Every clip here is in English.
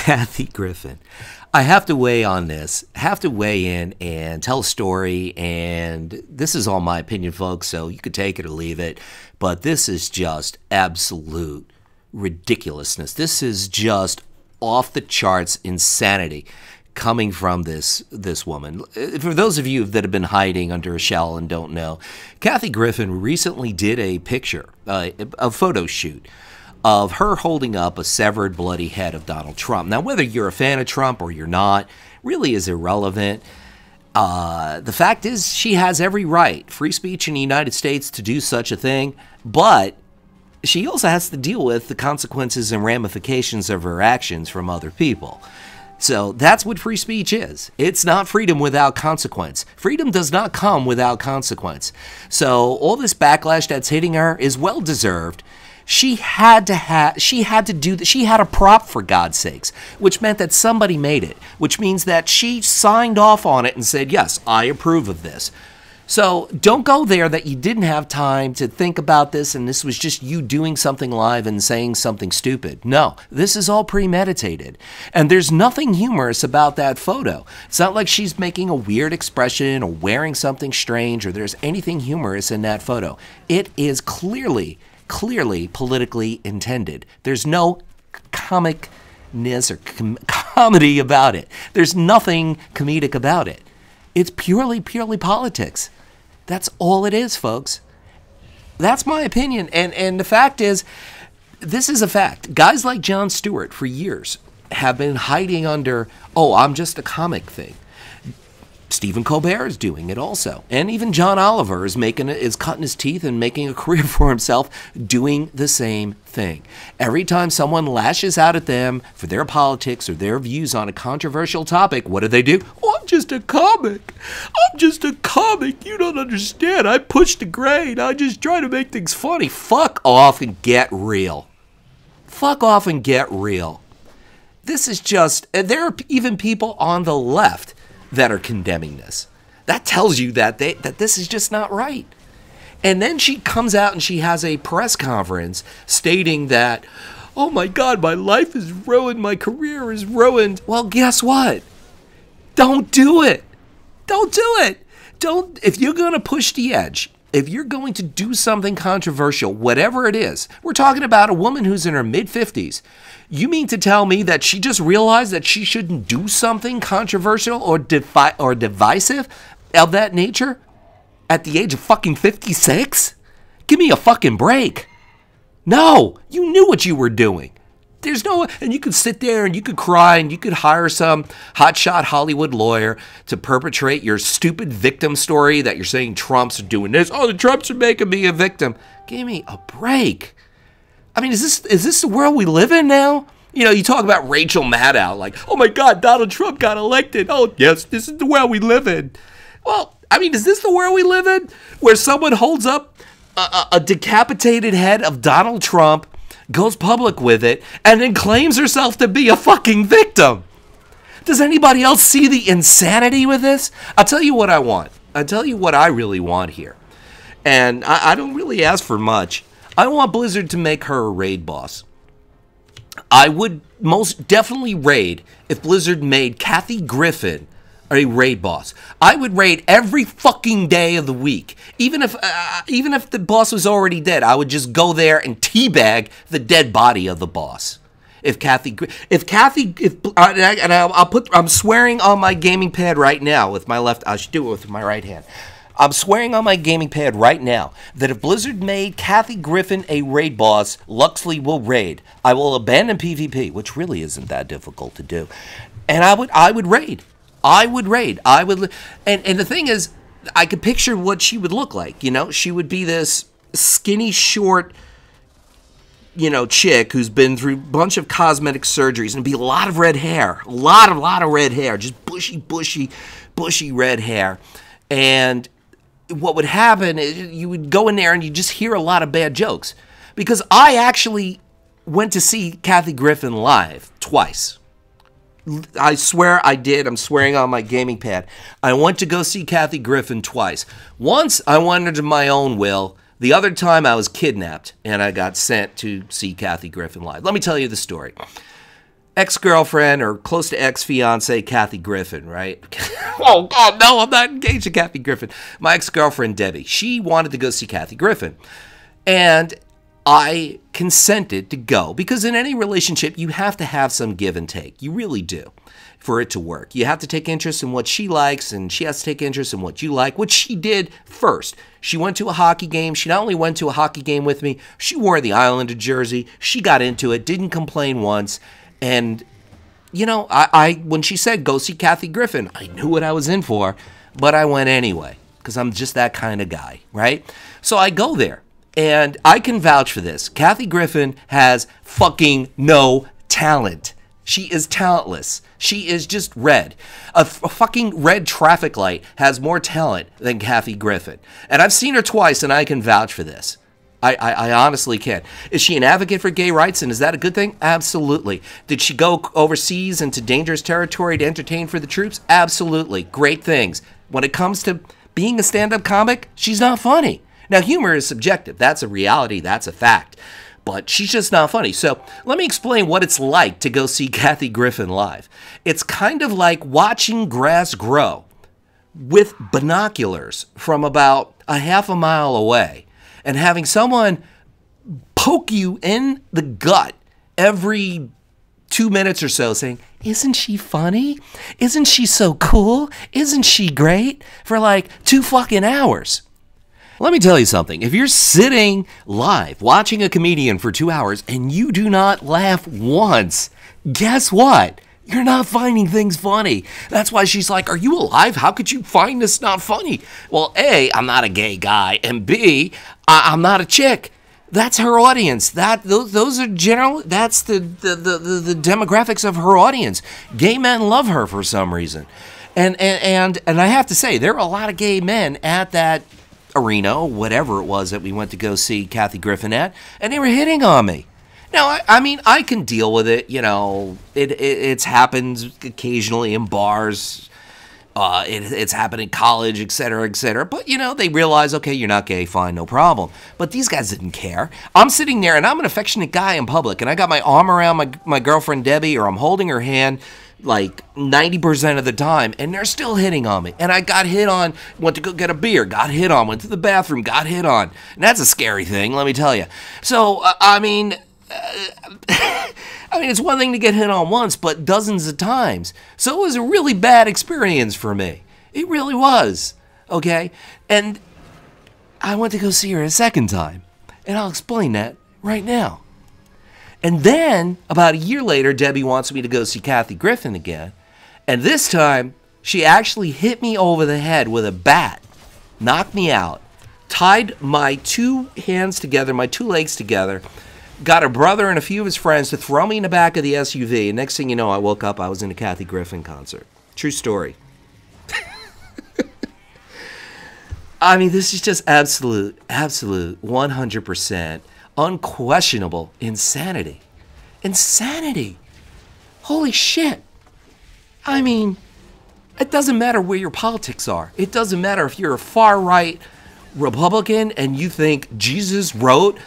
Kathy Griffin. I have to weigh on this, have to weigh in and tell a story, and this is all my opinion, folks, so you could take it or leave it, but this is just absolute ridiculousness. This is just off the charts insanity coming from this woman. For those of you that have been hiding under a shell and don't know, Kathy Griffin recently did a picture, a photo shoot of her holding up a severed, bloody head of Donald Trump. Now, whether you're a fan of Trump or you're not, really is irrelevant. The fact is, she has every right, free speech in the United States, to do such a thing, but she also has to deal with the consequences and ramifications of her actions from other people. So that's what free speech is. It's not freedom without consequence. Freedom does not come without consequence. So all this backlash that's hitting her is well deserved. She had to do that. She had a prop, for God's sakes, which meant that somebody made it, which means that she signed off on it and said, yes, I approve of this. So don't go there that you didn't have time to think about this and this was just you doing something live and saying something stupid. No, this is all premeditated. And there's nothing humorous about that photo. It's not like she's making a weird expression or wearing something strange or there's anything humorous in that photo. It is clearly politically intended. There's no comicness or comedy about it. There's nothing comedic about it. It's purely politics. That's all it is, folks. That's my opinion. And the fact is, this is a fact. Guys like Jon Stewart for years have been hiding under, oh, I'm just a comic thing. Stephen Colbert is doing it also. And even John Oliver is cutting his teeth and making a career for himself doing the same thing. Every time someone lashes out at them for their politics or their views on a controversial topic, what do? Oh, I'm just a comic. I'm just a comic. You don't understand. I push the grain. I just try to make things funny. Fuck off and get real. Fuck off and get real. This is just, there are even people on the left that are condemning this. That tells you that this is just not right. And then she comes out and she has a press conference stating that, oh my God, my life is ruined, my career is ruined. Well, guess what? Don't do it. Don't do it. If you're going to push the edge, if you're going to do something controversial, whatever it is, we're talking about a woman who's in her mid-50s. You mean to tell me that she just realized that she shouldn't do something controversial or divisive of that nature at the age of fucking 56? Give me a fucking break. No, you knew what you were doing. There's no, and you could sit there and you could cry and you could hire some hotshot Hollywood lawyer to perpetrate your stupid victim story that you're saying Trump's doing this. Oh, the Trumps are making me a victim. Give me a break. I mean, is this the world we live in now? You know, you talk about Rachel Maddow, like, oh my God, Donald Trump got elected. Oh, yes, this is the world we live in. Well, I mean, is this the world we live in? Where someone holds up a decapitated head of Donald Trump, goes public with it, and then claims herself to be a fucking victim? Does anybody else see the insanity with this? I'll tell you what I want. I'll tell you what I really want here. And I don't really ask for much. I want Blizzard to make her a raid boss. I would most definitely raid if Blizzard made Kathy Griffin a raid boss. I would raid every fucking day of the week. Even if the boss was already dead, I would just go there and teabag the dead body of the boss. I'm swearing on my gaming pad right now with my left. I should do it with my right hand. I'm swearing on my gaming pad right now that if Blizzard made Kathy Griffin a raid boss, Luxeley will raid. I will abandon PvP, which really isn't that difficult to do. And I would raid. And the thing is, I could picture what she would look like, you know? She would be this skinny, short, you know, chick who's been through a bunch of cosmetic surgeries and be a lot of red hair. A lot of red hair. Just bushy red hair. And what would happen is you would go in there and you just hear a lot of bad jokes. Because I actually went to see Kathy Griffin live twice. I swear I did. I'm swearing on my gaming pad. I went to go see Kathy Griffin twice. Once I went into my own will. The other time I was kidnapped and I got sent to see Kathy Griffin live. Let me tell you the story. ex-girlfriend or close to ex-fiance Kathy Griffin, right? Oh, God, no, I'm not engaged to Kathy Griffin. My ex-girlfriend, Debbie, she wanted to go see Kathy Griffin. And I consented to go because in any relationship, you have to have some give and take. You really do for it to work. You have to take interest in what she likes, and she has to take interest in what you like, which she did first. She went to a hockey game. She not only went to a hockey game with me, she wore the Islander jersey. She got into it, didn't complain once. And, you know, I when she said, go see Kathy Griffin, I knew what I was in for, but I went anyway because I'm just that kind of guy, right? So I go there, and I can vouch for this. Kathy Griffin has fucking no talent. She is talentless. She is just red. A fucking red traffic light has more talent than Kathy Griffin. And I've seen her twice, and I can vouch for this. I honestly can. Is she an advocate for gay rights, and is that a good thing? Absolutely. Did she go overseas into dangerous territory to entertain for the troops? Absolutely. Great things. When it comes to being a stand-up comic, she's not funny. Now, humor is subjective. That's a reality. That's a fact. But she's just not funny. So let me explain what it's like to go see Kathy Griffin live. It's kind of like watching grass grow with binoculars from about a half a mile away and having someone poke you in the gut every 2 minutes or so saying, isn't she funny? Isn't she so cool? Isn't she great? For like 2 fucking hours. Let me tell you something. If you're sitting live watching a comedian for 2 hours and you do not laugh once, guess what? You're not finding things funny. That's why she's like, are you alive? How could you find this not funny? Well, A, I'm not a gay guy, and B, I'm not a chick. That's her audience. Those are general. That's the demographics of her audience. Gay men love her for some reason, and I have to say there are a lot of gay men at that arena, whatever it was that we went to go see Kathy Griffin at, and they were hitting on me. Now, I mean, I can deal with it. You know, it's happened occasionally in bars. It's happened in college, et cetera, et cetera. But, you know, they realize, okay, you're not gay, fine, no problem. But these guys didn't care. I'm sitting there, and I'm an affectionate guy in public, and I got my arm around my girlfriend, Debbie, or I'm holding her hand like 90% of the time, and they're still hitting on me. And I got hit on, went to go get a beer, got hit on, went to the bathroom, got hit on. And that's a scary thing, let me tell you. So, I mean, it's one thing to get hit on once, but dozens of times. So it was a really bad experience for me. It really was, okay? And I went to go see her a second time, and I'll explain that right now. And then, about a year later, Debbie wants me to go see Kathy Griffin again. And this time, she actually hit me over the head with a bat, knocked me out, tied my 2 hands together, my 2 legs together, got her brother and a few of his friends to throw me in the back of the SUV. And next thing you know, I woke up, I was in a Kathy Griffin concert. True story. I mean, this is just absolute, 100%. Unquestionable insanity. Insanity. Holy shit. I mean, it doesn't matter where your politics are. It doesn't matter if you're a far-right Republican and you think Jesus wrote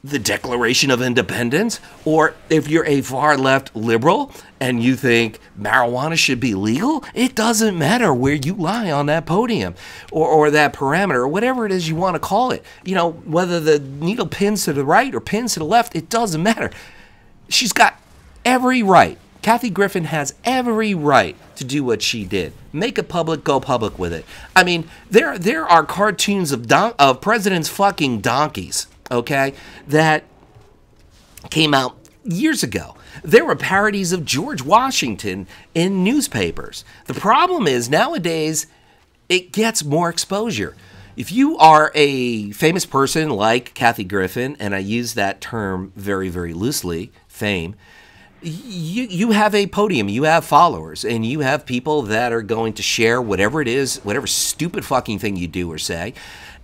the Declaration of Independence, or if you're a far-left liberal and you think marijuana should be legal. It doesn't matter where you lie on that podium or that parameter or whatever it is you want to call it. You know, whether the needle pins to the right or pins to the left, it doesn't matter. She's got every right. Kathy Griffin has every right to do what she did. Make it public, go public with it. I mean, there are cartoons of presidents fucking donkeys, okay, that came out years ago. There were parodies of George Washington in newspapers. The problem is nowadays it gets more exposure. If you are a famous person like Kathy Griffin, and I use that term very, very loosely, fame, you have a podium, you have followers, and you have people that are going to share whatever it is, whatever stupid fucking thing you do or say,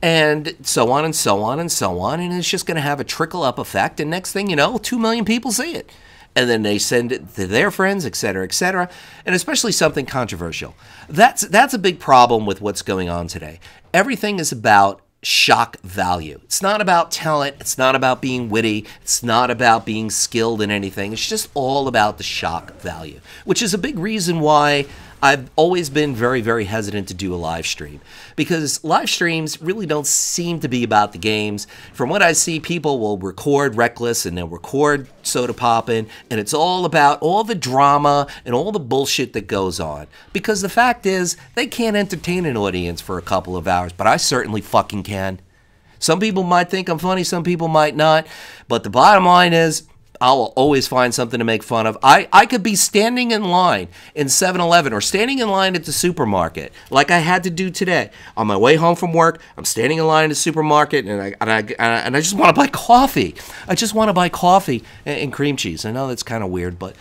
and so on and so on and so on, and it's just going to have a trickle-up effect, and next thing you know, 2 million people see it. And then they send it to their friends, et cetera, and especially something controversial. That's a big problem with what's going on today. Everything is about shock value. It's not about talent. It's not about being witty. It's not about being skilled in anything. It's just all about the shock value, which is a big reason why I've always been very, very hesitant to do a live stream, because live streams really don't seem to be about the games. From what I see, people will record Reckless and they'll record Soda Poppin', and it's all about all the drama and all the bullshit that goes on. Because the fact is, they can't entertain an audience for a couple of hours, but I certainly fucking can. Some people might think I'm funny, some people might not, but the bottom line is, I will always find something to make fun of. I could be standing in line in 7-Eleven or standing in line at the supermarket like I had to do today. On my way home from work, I'm standing in line at the supermarket and I just want to buy coffee. I just want to buy coffee and cream cheese. I know that's kind of weird, but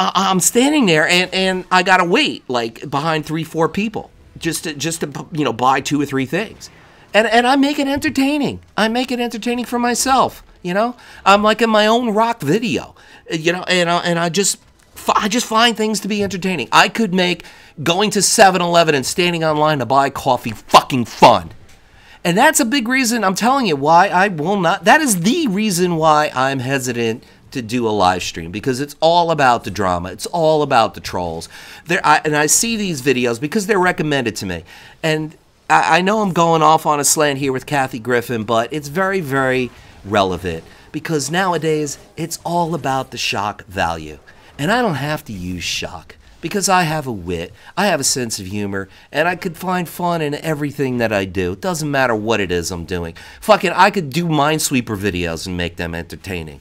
I'm standing there and I got to wait like behind 3-4 people just to you know, buy 2 or 3 things. And I make it entertaining. I make it entertaining for myself. You know, I'm like in my own rock video, you know, and I just find things to be entertaining. I could make going to 7-Eleven and standing online to buy coffee fucking fun. And that's a big reason, I'm telling you, why I will not. That is the reason why I'm hesitant to do a live stream, because it's all about the drama. It's all about the trolls. And I see these videos because they're recommended to me. And I know I'm going off on a slant here with Kathy Griffin, but it's very, very relevant, because nowadays it's all about the shock value. And I don't have to use shock, because I have a wit, I have a sense of humor, and I could find fun in everything that I do. It doesn't matter what it is I'm doing. Fucking, I could do Minesweeper videos and make them entertaining.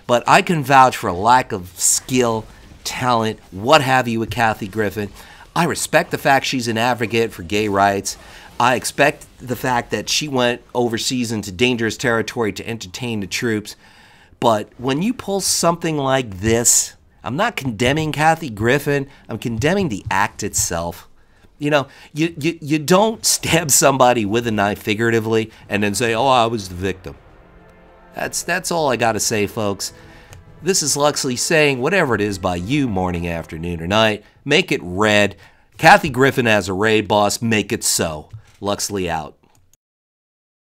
But I can vouch for a lack of skill, talent, what have you with Kathy Griffin. I respect the fact she's an advocate for gay rights. I expect the fact that she went overseas into dangerous territory to entertain the troops. But when you pull something like this, I'm not condemning Kathy Griffin. I'm condemning the act itself. You know, you don't stab somebody with a knife figuratively and then say, oh, I was the victim. That's all I got to say, folks. This is Luxeley saying, whatever it is by you, morning, afternoon, or night, make it red. Kathy Griffin as a raid boss, make it so. Luxeley out.